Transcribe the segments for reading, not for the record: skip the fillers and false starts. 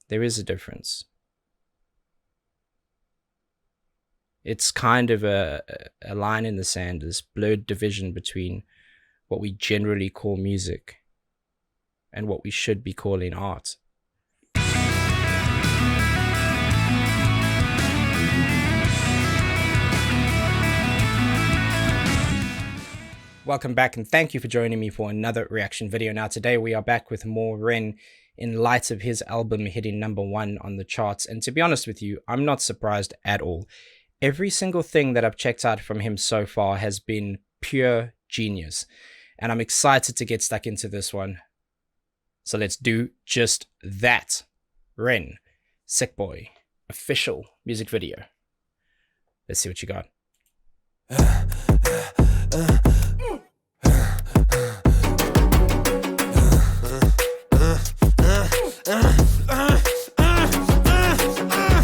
There is a difference. It's kind of a line in the sand, this blurred division between what we generally call music and what we should be calling art. Welcome back, and thank you for joining me for another reaction video. Now today we are back with more Ren in light of his album hitting #1 on the charts, and to be honest with you, I'm not surprised at all. Every single thing that I've checked out from him so far has been pure genius, and I'm excited to get stuck into this one. So let's do just that. Ren, Sick Boy, official music video. Let's see what you got.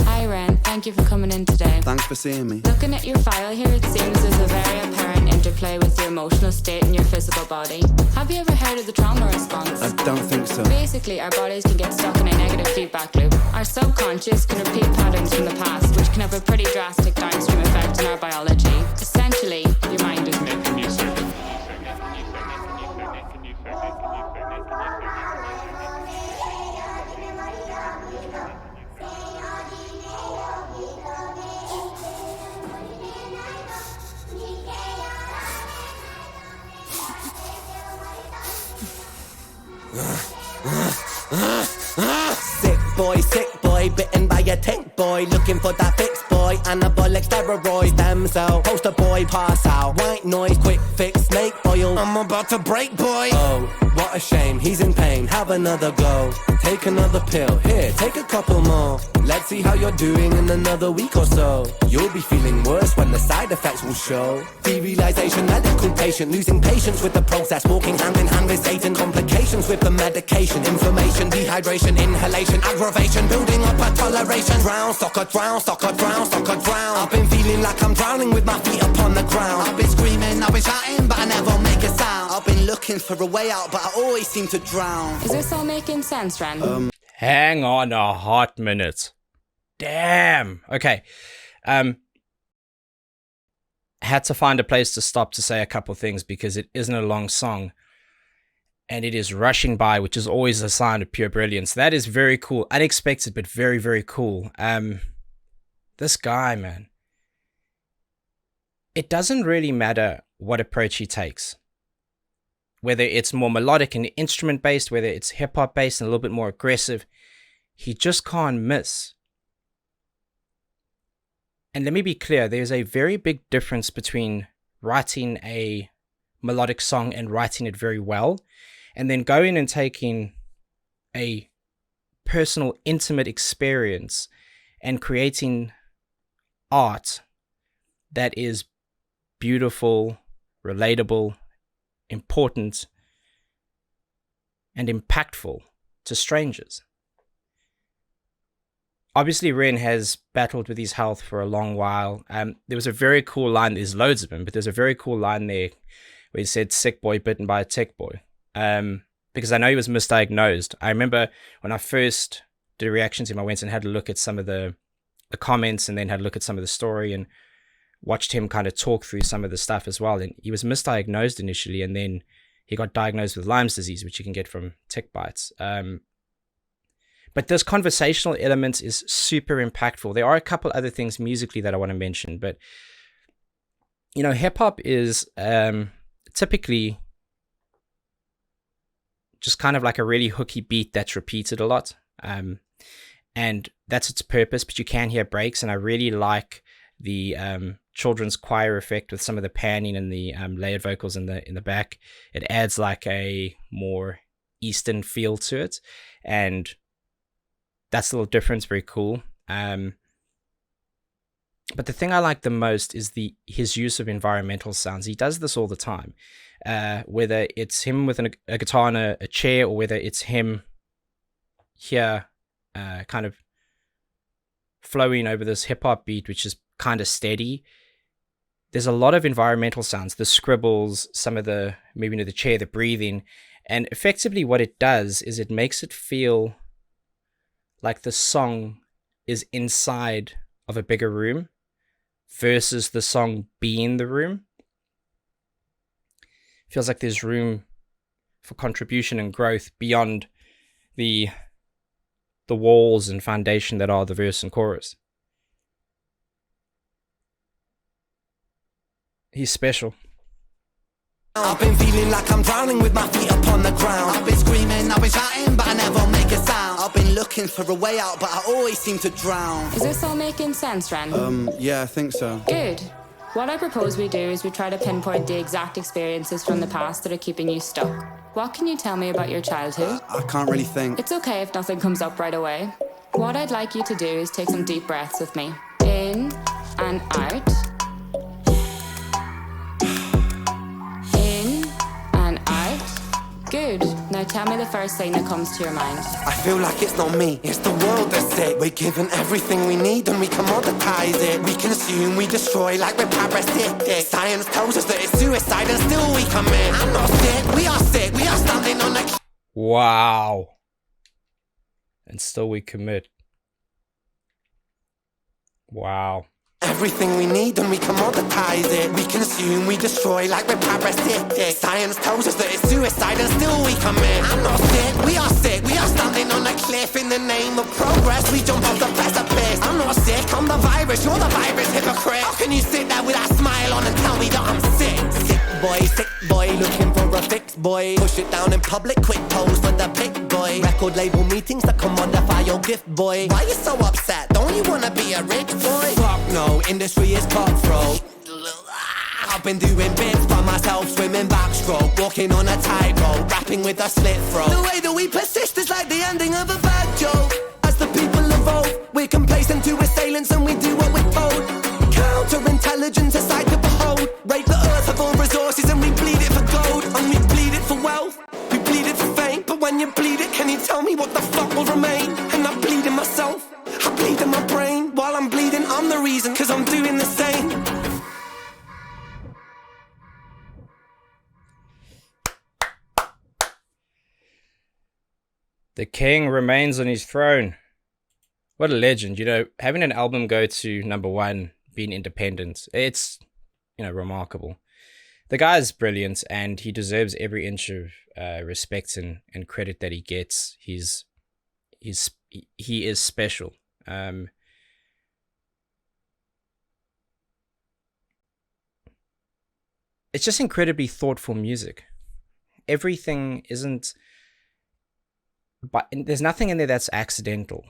Hi Ren, thank you for coming in today. Thanks for seeing me. Looking at your file here, it seems there's a very apparent interplay with your emotional state and your physical body. Have you ever heard of the trauma response? I don't think so. Basically, our bodies can get stuck in a negative feedback loop. Our subconscious can repeat patterns from the past, which can have a pretty drastic downstream effect on our biology. Essentially, your mind is making music. Sick boy, bitten by a tick boy, looking for that fix boy, anabolic steroids, damn cell, poster boy, pass out, white noise, quick fix, snake oil, I'm about to break boy. Oh, what a shame, he's in pain, have another go, take another pill, here, take a couple more, let's see how you're doing in another week or so, you'll be feeling worse when the side effects will show, derealization, medical patient, losing patience with the process, walking hand in hand with Satan, complications with the medication, inflammation, dehydration, inhalation, aggravation, building up a toleration, drown, soccer, drown, soccer, drown, soccer, drown, I've been feeling like I'm drowning with my feet upon the ground, I've been screaming, I've been shouting, but I never make a sound, I've been looking for a way out, but I always seem to drown. Is this all making sense, Ren? Hang on a hot minute. Damn. Okay. Had to find a place to stop to say a couple things because it isn't a long song. And it is rushing by, which is always a sign of pure brilliance. That is very cool. Unexpected, but very, very cool. This guy, man. It doesn't really matter what approach he takes. Whether it's more melodic and instrument-based, whether it's hip-hop-based and a little bit more aggressive, he just can't miss. And let me be clear, there's a very big difference between writing a melodic song and writing it very well, and then going and taking a personal, intimate experience and creating art that is beautiful, relatable, important, and impactful to strangers. Obviously, Ren has battled with his health for a long while. There was a very cool line, there's loads of them, but there's a very cool line there where he said, "Sick boy bitten by a tick boy." Because I know he was misdiagnosed. I remember when I first did a reaction to him, I went and had a look at some of the comments and then had a look at some of the story and watched him kind of talk through some of the stuff as well. And he was misdiagnosed initially, and then he got diagnosed with Lyme's disease, which you can get from tick bites. But this conversational element is super impactful. There are a couple other things musically that I want to mention, but you know, hip hop is typically just kind of like a really hooky beat that's repeated a lot. And that's its purpose, but you can hear breaks, and I really like the children's choir effect with some of the panning and the layered vocals in the back. It adds like a more Eastern feel to it, and that's a little different, very cool. But the thing I like the most is his use of environmental sounds. He does this all the time, whether it's him with a guitar on a chair, or whether it's him here kind of flowing over this hip-hop beat, which is kind of steady. There's a lot of environmental sounds, the scribbles, some of the moving of the chair, the breathing, and effectively what it does is it makes it feel like the song is inside of a bigger room versus the song being the room. Feels like there's room for contribution and growth beyond the walls and foundation that are the verse and chorus. He's special. I've been feeling like I'm drowning with my feet upon the ground. I've been screaming, I've been shouting, but I never make a sound. I've been looking for a way out, but I always seem to drown. Is this all making sense, Ren? Yeah, I think so. Good. What I propose we do is we try to pinpoint the exact experiences from the past that are keeping you stuck. What can you tell me about your childhood? I can't really think. It's okay if nothing comes up right away. What I'd like you to do is take some deep breaths with me. In and out. In and out. Good. Now tell me the first thing that comes to your mind. I feel like it's not me, it's the world that's sick. We're given everything we need and we commoditize it. We consume, we destroy like we're parasitic. Science tells us that it's suicide and still we commit. I'm not sick, we are standing on a... Wow. And still we commit. Wow. Everything we need and we commoditize it. We consume, we destroy like we're parasitic. Science tells us that it's suicide and still we commit. I'm not sick, we are standing on a cliff. In the name of progress, we jump off the precipice. I'm not sick, I'm the virus, you're the virus, hypocrite. How can you sit there with that smile on and tell me that I'm sick? Sick boy, looking for a fix, boy. Push it down in public, quick pose for the pic, boy. Record label meetings that commodify your gift, boy. Why you so upset? Don't you wanna be a rich boy? Fuck no, industry is cutthroat. I've been doing bits by myself, swimming backstroke, walking on a tightrope, rapping with a slit throat. The way that we persist is like the ending of a bad joke. As the people evolve, we're complacent to assailants and we do what we're told. Counterintelligence, a sight to behold. Rape the earth of all resources and we bleed it for gold. And we bleed it for wealth, we bleed it for fame. But when you bleed it, can you tell me what the fuck will remain? And I bleed in myself, I bleed in my brain. While I'm bleeding, I'm the reason, cause I'm doing the same. The king remains on his throne. What a legend. You know, having an album go to number one, being independent, it's, you know, remarkable. The guy's brilliant and he deserves every inch of respect and credit that he gets. He is special. It's just incredibly thoughtful music. Everything isn't... But there's nothing in there that's accidental.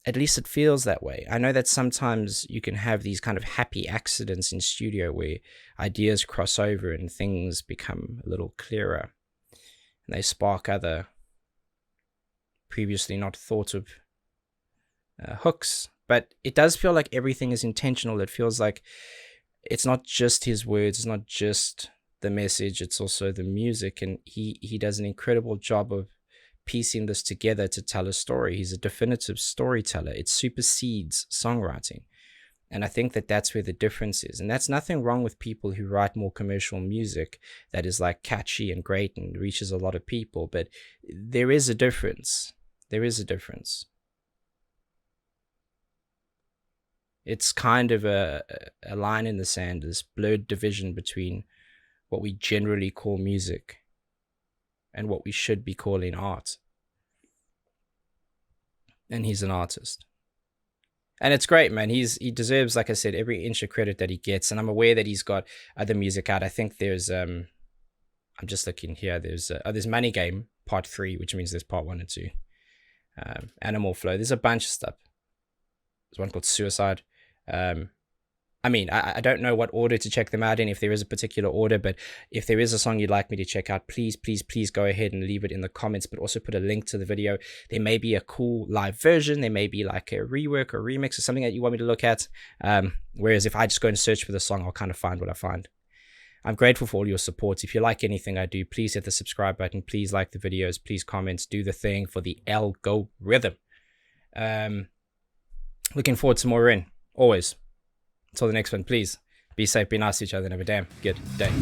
At least it feels that way. I know that sometimes you can have these kind of happy accidents in studio where ideas cross over and things become a little clearer. And they spark other previously not thought of hooks. But it does feel like everything is intentional. It feels like it's not just his words, it's not just the message, it's also the music. And he does an incredible job of piecing this together to tell a story. He's a definitive storyteller. It supersedes songwriting. And I think that that's where the difference is. And that's nothing wrong with people who write more commercial music that is like catchy and great and reaches a lot of people. But there is a difference. There is a difference. It's kind of a line in the sand, this blurred division between what we generally call music and what we should be calling art. And he's an artist. And it's great, man. He deserves, like I said, every inch of credit that he gets. And I'm aware that he's got other music out. I think there's, I'm just looking here. There's Money Game Part 3, which means there's Part 1 and 2. Animal Flow. There's a bunch of stuff. There's one called Suicide. I mean, I don't know what order to check them out in, if there is a particular order, but if there is a song you'd like me to check out, please go ahead and leave it in the comments, but also put a link to the video. There may be a cool live version. There may be like a rework or remix or something that you want me to look at. Whereas if I just go and search for the song, I'll kind of find what I find. I'm grateful for all your support. If you like anything I do, please hit the subscribe button. Please like the videos. Please comment. Do the thing for the algorithm. Looking forward to more in. Always. Until the next one, please be safe, be nice to each other, and have a damn good day.